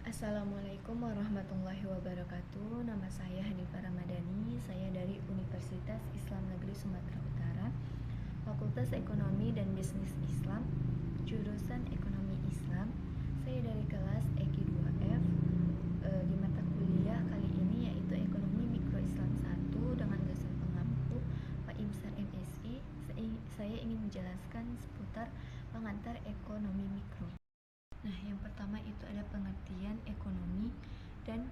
Assalamualaikum warahmatullahi wabarakatuh. Nama saya Hanifah Ramadhani. Saya dari Universitas Islam Negeri Sumatera Utara, Fakultas Ekonomi dan Bisnis Islam, jurusan Ekonomi Islam. Saya dari kelas EKI 2F di mata kuliah kali ini yaitu Ekonomi Mikro Islam 1 dengan dosen pengampu Pak Imsar MSI. Saya ingin menjelaskan seputar pengantar ekonomi mikro. Nah, yang pertama itu ada pengertian ekonomi dan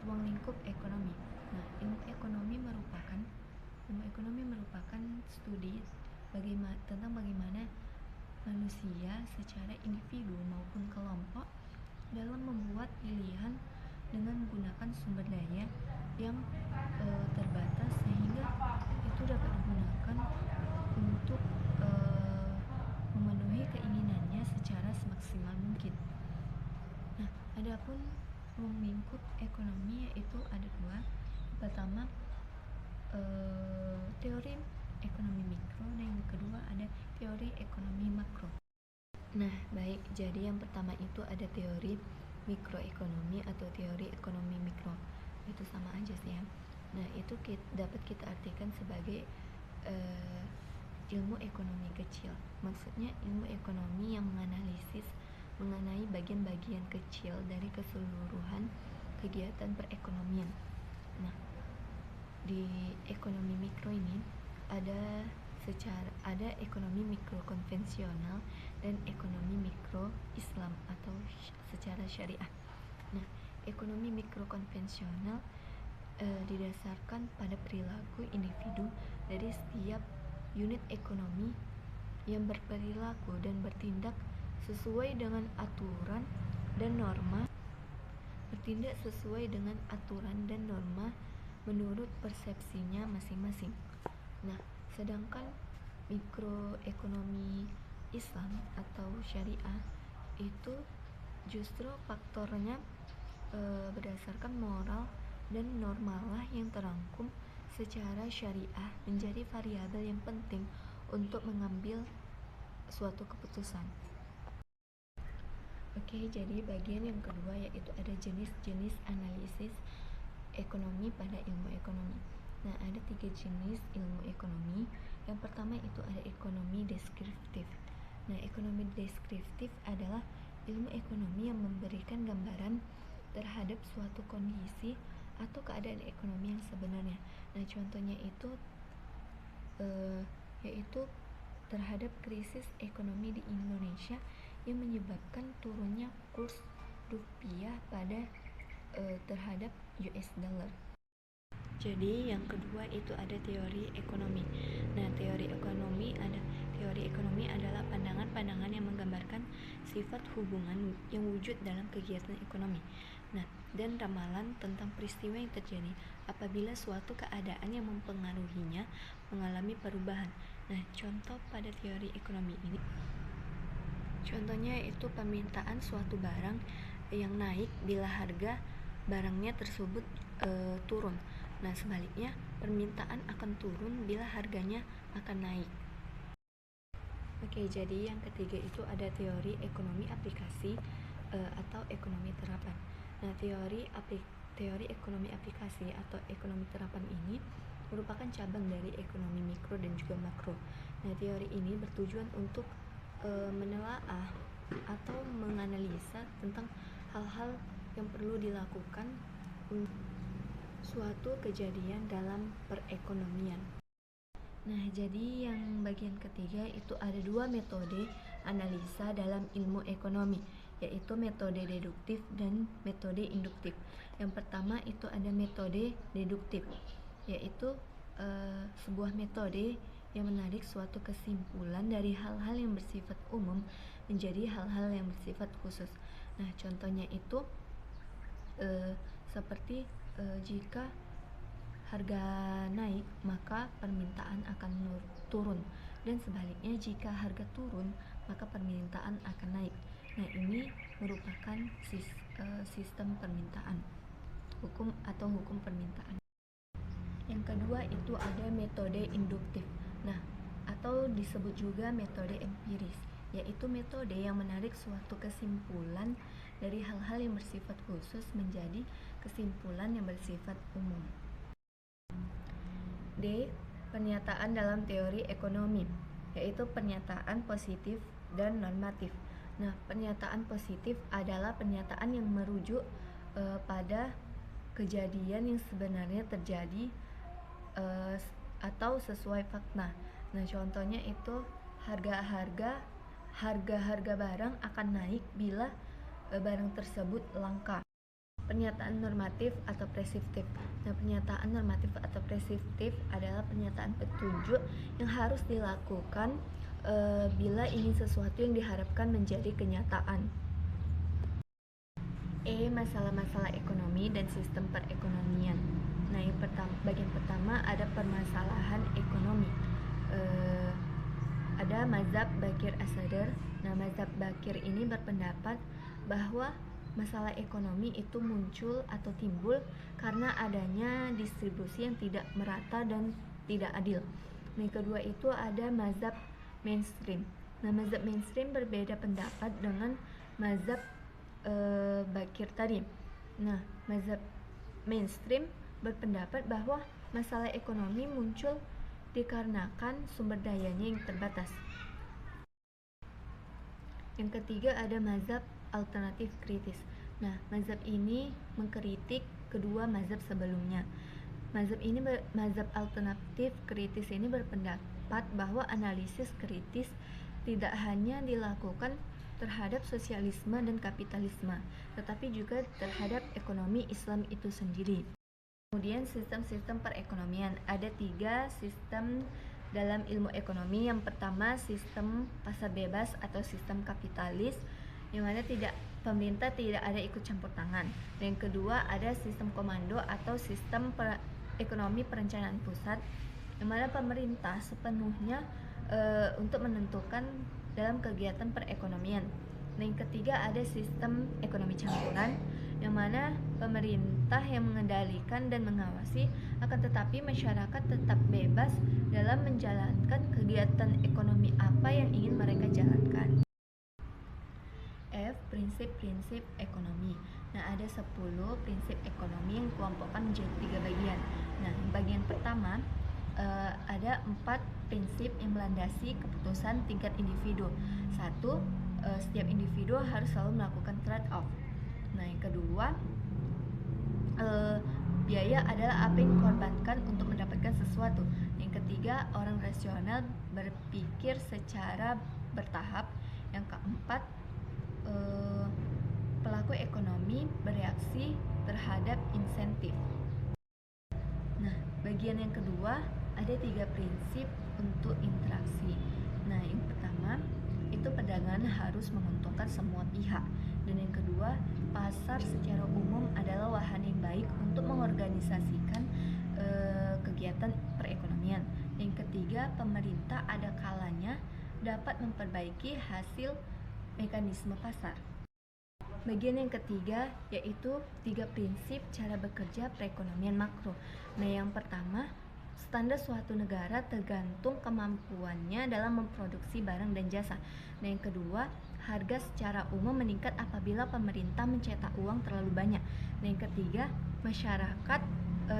ruang lingkup ekonomi. Nah, ilmu ekonomi merupakan studi tentang bagaimana manusia secara individu maupun kelompok dalam membuat pilihan dengan menggunakan sumber daya yang terbatas sehingga itu dapat digunakan untuk memenuhi keinginannya secara semaksimal mungkin. Nah, adapun ruang lingkup ekonomi yaitu ada dua. Pertama, teori ekonomi mikro dan yang kedua ada teori ekonomi makro. Nah, baik. Jadi yang pertama itu ada teori mikroekonomi atau teori ekonomi mikro. Itu sama aja sih ya. Nah, itu dapat kita artikan sebagai ilmu ekonomi kecil. Maksudnya ilmu ekonomi yang menganalisis mengenai bagian-bagian kecil dari keseluruhan kegiatan perekonomian. Nah, di ekonomi mikro ini ada ekonomi mikro konvensional dan ekonomi mikro Islam atau secara syariah. Nah, ekonomi mikro konvensional didasarkan pada perilaku individu dari setiap unit ekonomi yang berperilaku dan bertindak sesuai dengan aturan dan norma menurut persepsinya masing-masing. Nah, sedangkan mikroekonomi Islam atau syariah itu justru faktornya berdasarkan moral dan normalah yang terangkum secara syariah menjadi variabel yang penting untuk mengambil suatu keputusan. Oke, jadi bagian yang kedua yaitu ada jenis-jenis analisis ekonomi pada ilmu ekonomi. Nah, ada 3 jenis ilmu ekonomi. Yang pertama itu ada ekonomi deskriptif. Nah, ekonomi deskriptif adalah ilmu ekonomi yang memberikan gambaran terhadap suatu kondisi atau keadaan ekonomi yang sebenarnya. Nah, contohnya itu yaitu terhadap krisis ekonomi di Indonesia yang menyebabkan turunnya kurs rupiah pada terhadap US dollar. Jadi yang kedua itu ada teori ekonomi. Nah, teori ekonomi adalah pandangan-pandangan yang menggambarkan sifat hubungan yang wujud dalam kegiatan ekonomi. Nah, dan ramalan tentang peristiwa yang terjadi apabila suatu keadaan yang mempengaruhinya mengalami perubahan. Nah, contoh pada teori ekonomi ini, contohnya itu permintaan suatu barang yang naik bila harga barangnya tersebut turun. Nah, sebaliknya permintaan akan turun bila harganya akan naik. Oke, jadi yang ketiga itu ada teori ekonomi aplikasi atau ekonomi terapan. Nah, teori ekonomi aplikasi atau ekonomi terapan ini merupakan cabang dari ekonomi mikro dan juga makro. Nah, teori ini bertujuan untuk menelaah atau menganalisa tentang hal-hal yang perlu dilakukan untuk suatu kejadian dalam perekonomian. Nah, jadi yang bagian ketiga itu ada 2 metode analisa dalam ilmu ekonomi, yaitu metode deduktif dan metode induktif. Yang pertama itu ada metode deduktif, yaitu sebuah metode yang menarik suatu kesimpulan dari hal-hal yang bersifat umum menjadi hal-hal yang bersifat khusus. Nah, contohnya itu seperti jika harga naik maka permintaan akan turun, dan sebaliknya jika harga turun maka permintaan akan naik. Nah, ini merupakan sistem permintaan, hukum permintaan. Yang kedua itu ada metode induktif. Nah, atau disebut juga metode empiris, yaitu metode yang menarik suatu kesimpulan dari hal-hal yang bersifat khusus menjadi kesimpulan yang bersifat umum. D. Pernyataan dalam teori ekonomi, yaitu pernyataan positif dan normatif. Nah, pernyataan positif adalah pernyataan yang merujuk pada kejadian yang sebenarnya terjadi atau sesuai fakta. Nah, contohnya itu harga barang akan naik bila barang tersebut langka. Pernyataan normatif atau preskriptif. Nah, pernyataan normatif atau preskriptif adalah pernyataan petunjuk yang harus dilakukan bila ingin sesuatu yang diharapkan menjadi kenyataan. E. Masalah-masalah ekonomi dan sistem perekonomian. Nah, bagian pertama ada permasalahan ekonomi. Ada mazhab Bakir As-Sadr. Nah, mazhab Bakir ini berpendapat bahwa masalah ekonomi itu muncul atau timbul karena adanya distribusi yang tidak merata dan tidak adil. Nah, yang kedua itu ada mazhab mainstream. Nah, mazhab mainstream berbeda pendapat dengan mazhab Bakir tadi. Nah, mazhab mainstream berpendapat bahwa masalah ekonomi muncul dikarenakan sumber dayanya yang terbatas. Yang ketiga ada mazhab alternatif kritis. Nah, mazhab ini mengkritik kedua mazhab sebelumnya. Mazhab alternatif kritis ini berpendapat bahwa analisis kritis tidak hanya dilakukan terhadap sosialisme dan kapitalisme, tetapi juga terhadap ekonomi Islam itu sendiri. Kemudian sistem-sistem perekonomian. Ada 3 sistem dalam ilmu ekonomi. Yang pertama sistem pasar bebas atau sistem kapitalis, yang mana pemerintah tidak ada ikut campur tangan. Dan yang kedua ada sistem komando atau sistem ekonomi perencanaan pusat, yang mana pemerintah sepenuhnya untuk menentukan dalam kegiatan perekonomian. Dan yang ketiga ada sistem ekonomi campuran, yang mana pemerintah yang mengendalikan dan mengawasi, akan tetapi masyarakat tetap bebas dalam menjalankan kegiatan ekonomi apa yang ingin mereka jalankan. F. Prinsip-prinsip ekonomi. Nah, ada 10 prinsip ekonomi yang dikelompokkan menjadi 3 bagian. Nah, bagian pertama ada 4 prinsip yang melandasi keputusan tingkat individu. 1. Setiap individu harus selalu melakukan trade-off. Nah, yang kedua, biaya adalah apa yang dikorbankan untuk mendapatkan sesuatu. Yang ketiga, orang rasional berpikir secara bertahap. Yang keempat, pelaku ekonomi bereaksi terhadap insentif. Nah, bagian yang kedua ada 3 prinsip untuk interaksi. Nah, yang pertama itu perdagangan harus menguntungkan semua pihak. Dan yang kedua, pasar secara umum adalah wahana yang baik untuk mengorganisasikan kegiatan perekonomian. Yang ketiga, pemerintah ada kalanya dapat memperbaiki hasil mekanisme pasar. Bagian yang ketiga yaitu 3 prinsip cara bekerja perekonomian makro. Nah, yang pertama, standar suatu negara tergantung kemampuannya dalam memproduksi barang dan jasa. Nah, yang kedua, harga secara umum meningkat apabila pemerintah mencetak uang terlalu banyak. Nah, yang ketiga, masyarakat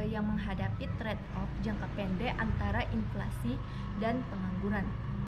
yang menghadapi trade-off jangka pendek antara inflasi dan pengangguran.